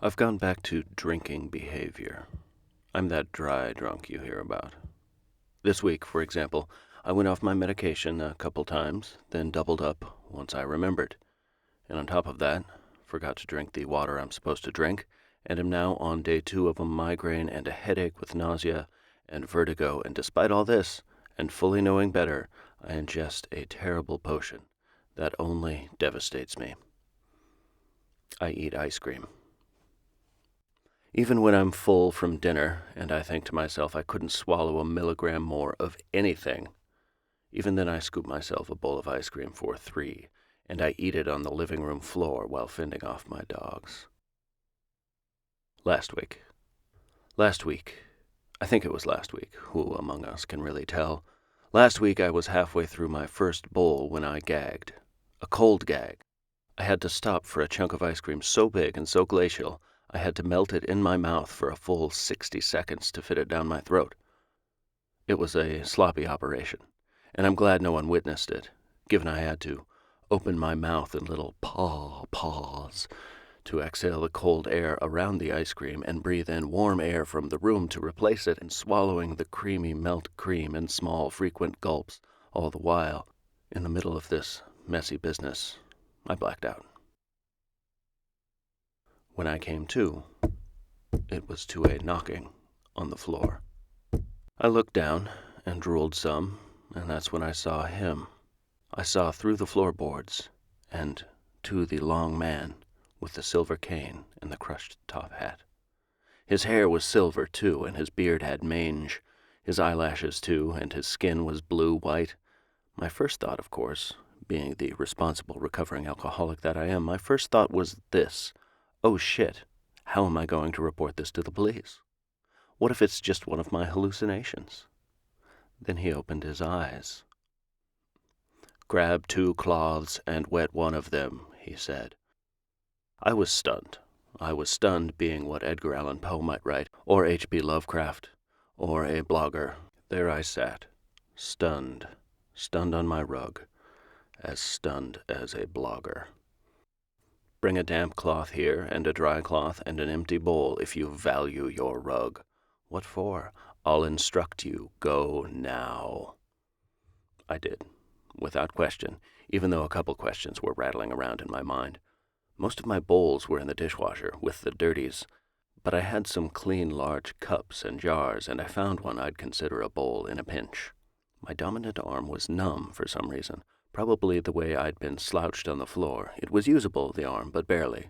I've gone back to drinking behavior. I'm that dry drunk you hear about. This week, for example, I went off my medication a couple times, then doubled up once I remembered. And on top of that, forgot to drink the water I'm supposed to drink, and am now on day 2 of a migraine and a headache with nausea and vertigo, and despite all this, and fully knowing better, I ingest a terrible potion that only devastates me. I eat ice cream. Even when I'm full from dinner, and I think to myself I couldn't swallow a milligram more of anything, even then I scoop myself a bowl of ice cream for 3, and I eat it on the living room floor while fending off my dogs. Last week, I think it was last week, who among us can really tell? Last week I was halfway through my first bowl when I gagged. A cold gag. I had to stop for a chunk of ice cream so big and so glacial, I had to melt it in my mouth for a full 60 seconds to fit it down my throat. It was a sloppy operation, and I'm glad no one witnessed it, given I had to open my mouth in little paws to exhale the cold air around the ice cream and breathe in warm air from the room to replace it, and swallowing the creamy melt cream in small, frequent gulps, all the while. In the middle of this messy business, I blacked out. When I came to, it was to a knocking on the floor. I looked down and drooled some, and that's when I saw him. I saw through the floorboards and to the long man with the silver cane and the crushed top hat. His hair was silver, too, and his beard had mange. His eyelashes, too, and his skin was blue-white. My first thought, of course, being the responsible recovering alcoholic that I am, my first thought was this: oh shit, how am I going to report this to the police? What if it's just one of my hallucinations? Then he opened his eyes. "Grab 2 cloths and wet one of them," he said. I was stunned. I was stunned, being what Edgar Allan Poe might write, or H.P. Lovecraft, or a blogger. There I sat, stunned on my rug, as stunned as a blogger. Bring a damp cloth here, and a dry cloth, and an empty bowl if you value your rug. What for? I'll instruct you. Go now. I did, without question, even though a couple questions were rattling around in my mind. Most of my bowls were in the dishwasher, with the dirties, but I had some clean large cups and jars, and I found one I'd consider a bowl in a pinch. My dominant arm was numb for some reason, probably the way I'd been slouched on the floor. It was usable, the arm, but barely.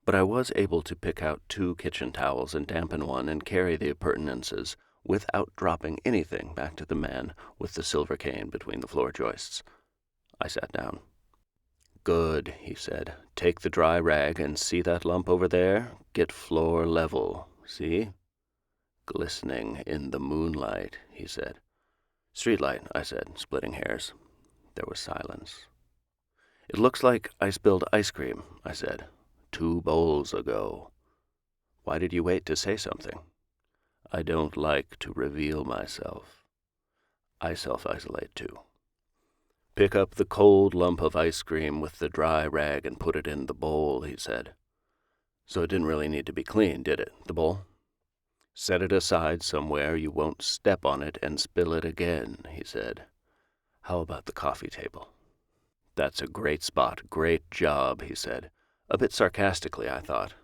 But I was able to pick out 2 kitchen towels and dampen one and carry the appurtenances without dropping anything back to the man with the silver cane between the floor joists. I sat down. "Good," he said. "Take the dry rag and see that lump over there? Get floor level. See? Glistening in the moonlight," he said. "Streetlight," I said, splitting hairs. There was silence. "It looks like I spilled ice cream," I said, 2 bowls ago. "Why did you wait to say something?" "I don't like to reveal myself. I self-isolate, too." "Pick up the cold lump of ice cream with the dry rag and put it in the bowl," he said. So it didn't really need to be clean, did it, the bowl? "Set it aside somewhere you won't step on it and spill it again," he said. "How about the coffee table?" "That's a great spot. Great job," he said. A bit sarcastically, I thought.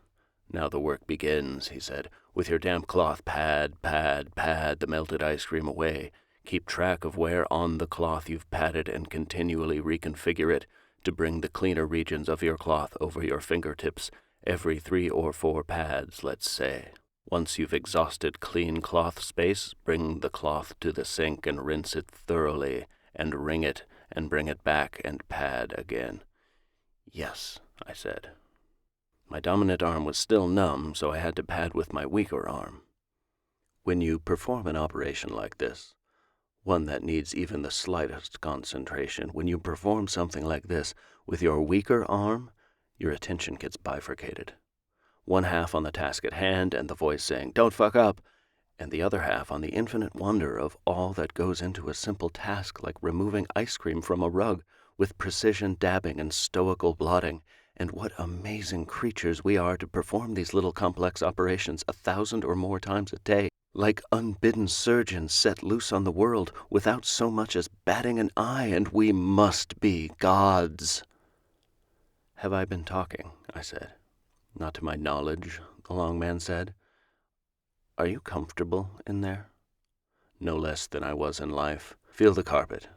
"Now the work begins," he said. "With your damp cloth, pad the melted ice cream away. Keep track of where on the cloth you've patted and continually reconfigure it to bring the cleaner regions of your cloth over your fingertips every 3 or 4 pads, let's say. Once you've exhausted clean cloth space, bring the cloth to the sink and rinse it thoroughly, and wring it and bring it back and pad again." "Yes," I said. My dominant arm was still numb, so I had to pad with my weaker arm. When you perform an operation like this, one that needs even the slightest concentration, when you perform something like this with your weaker arm, your attention gets bifurcated. One half on the task at hand and the voice saying, "Don't fuck up," and the other half on the infinite wonder of all that goes into a simple task like removing ice cream from a rug with precision dabbing and stoical blotting, And what amazing creatures we are to perform these little complex operations 1,000 or more times a day, like unbidden surgeons set loose on the world without so much as batting an eye, and we must be gods. Have I been talking? I said. Not to my knowledge, the long man said. Are you comfortable in there? No less than I was in life. Feel the carpet.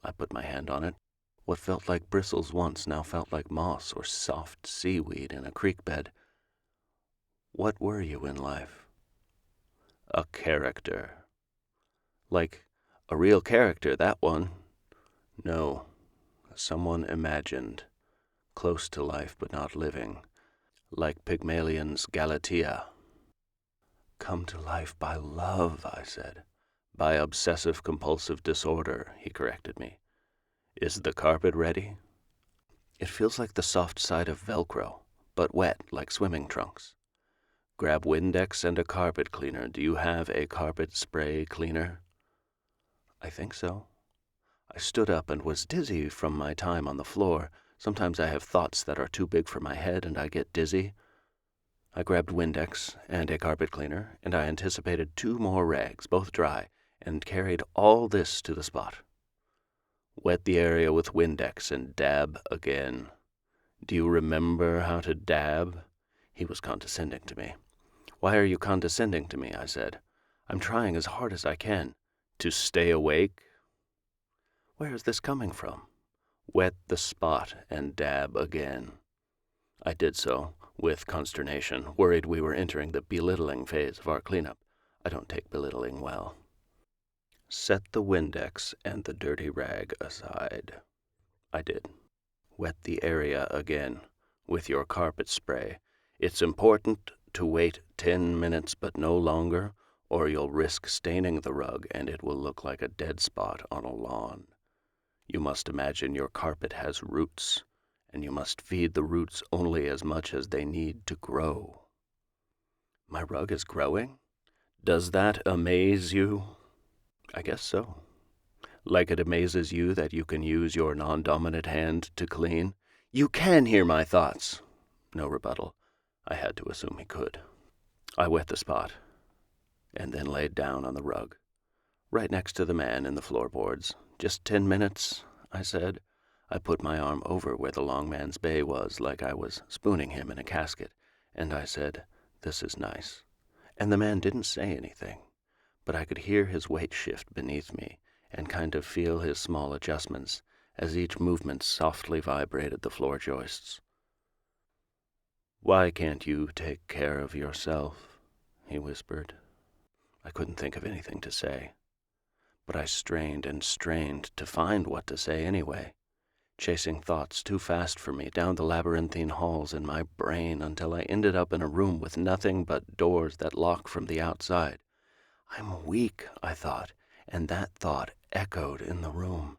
I put my hand on it. What felt like bristles once now felt like moss or soft seaweed in a creek bed. What were you in life? A character. Like a real character, that one. No, someone imagined, close to life but not living, like Pygmalion's Galatea. Come to life by love, I said. By obsessive-compulsive disorder, he corrected me. Is the carpet ready? It feels like the soft side of Velcro, but wet like swimming trunks. Grab Windex and a carpet cleaner. Do you have a carpet spray cleaner? I think so. I stood up and was dizzy from my time on the floor. Sometimes I have thoughts that are too big for my head and I get dizzy. I grabbed Windex and a carpet cleaner, and I anticipated 2 more rags, both dry, and carried all this to the spot. Wet the area with Windex and dab again. Do you remember how to dab? He was condescending to me. Why are you condescending to me? I said. I'm trying as hard as I can. To stay awake? Where is this coming from? Wet the spot and dab again. I did so, with consternation, worried we were entering the belittling phase of our cleanup. I don't take belittling well. Set the Windex and the dirty rag aside. I did. Wet the area again, with your carpet spray. It's important to wait 10 minutes but no longer, or you'll risk staining the rug and it will look like a dead spot on a lawn. You must imagine your carpet has roots, and you must feed the roots only as much as they need to grow. My rug is growing? Does that amaze you? I guess so. Like it amazes you that you can use your non-dominant hand to clean? You can hear my thoughts. No rebuttal. I had to assume he could. I wet the spot, and then laid down on the rug, right next to the man in the floorboards. Just 10 minutes, I said. I put my arm over where the long man's bay was, like I was spooning him in a casket, and I said, This is nice. And the man didn't say anything, but I could hear his weight shift beneath me and kind of feel his small adjustments as each movement softly vibrated the floor joists. Why can't you take care of yourself? He whispered. I couldn't think of anything to say, but I strained and strained to find what to say anyway, chasing thoughts too fast for me down the labyrinthine halls in my brain until I ended up in a room with nothing but doors that lock from the outside. I'm weak, I thought, and that thought echoed in the room.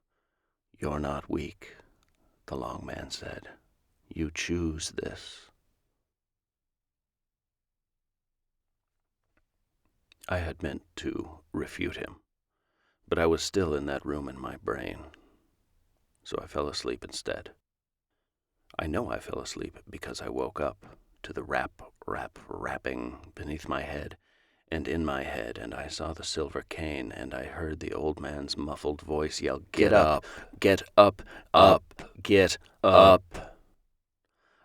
You're not weak, the long man said. You choose this. I had meant to refute him, but I was still in that room in my brain, so I fell asleep instead. I know I fell asleep because I woke up to the rapping beneath my head and in my head, and I saw the silver cane, and I heard the old man's muffled voice yell, Get up, get up, get up.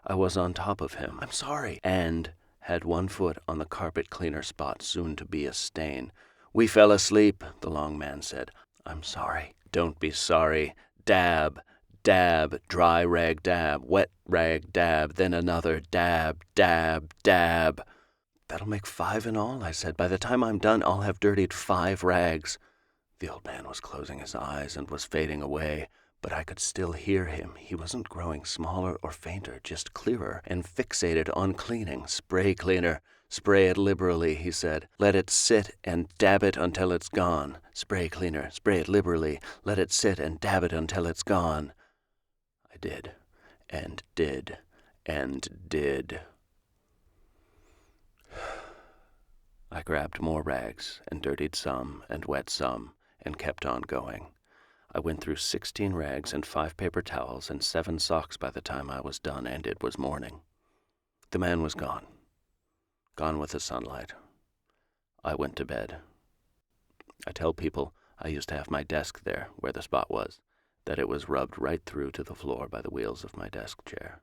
I was on top of him. I'm sorry. And had one foot on the carpet cleaner spot, soon to be a stain. We fell asleep, the long man said. I'm sorry. Don't be sorry. Dab, dab, dry rag dab, wet rag dab, then another dab, dab, dab. That'll make 5 in all, I said. By the time I'm done, I'll have dirtied 5 rags. The old man was closing his eyes and was fading away, but I could still hear him. He wasn't growing smaller or fainter, just clearer and fixated on cleaning. Spray cleaner. Spray it liberally, he said. Let it sit and dab it until it's gone. Spray cleaner. Spray it liberally. Let it sit and dab it until it's gone. I did, and did, and did. I grabbed more rags and dirtied some and wet some and kept on going. I went through 16 rags and 5 paper towels and 7 socks by the time I was done, and it was morning. The man was gone. Gone with the sunlight. I went to bed. I tell people I used to have my desk there, where the spot was, that it was rubbed right through to the floor by the wheels of my desk chair.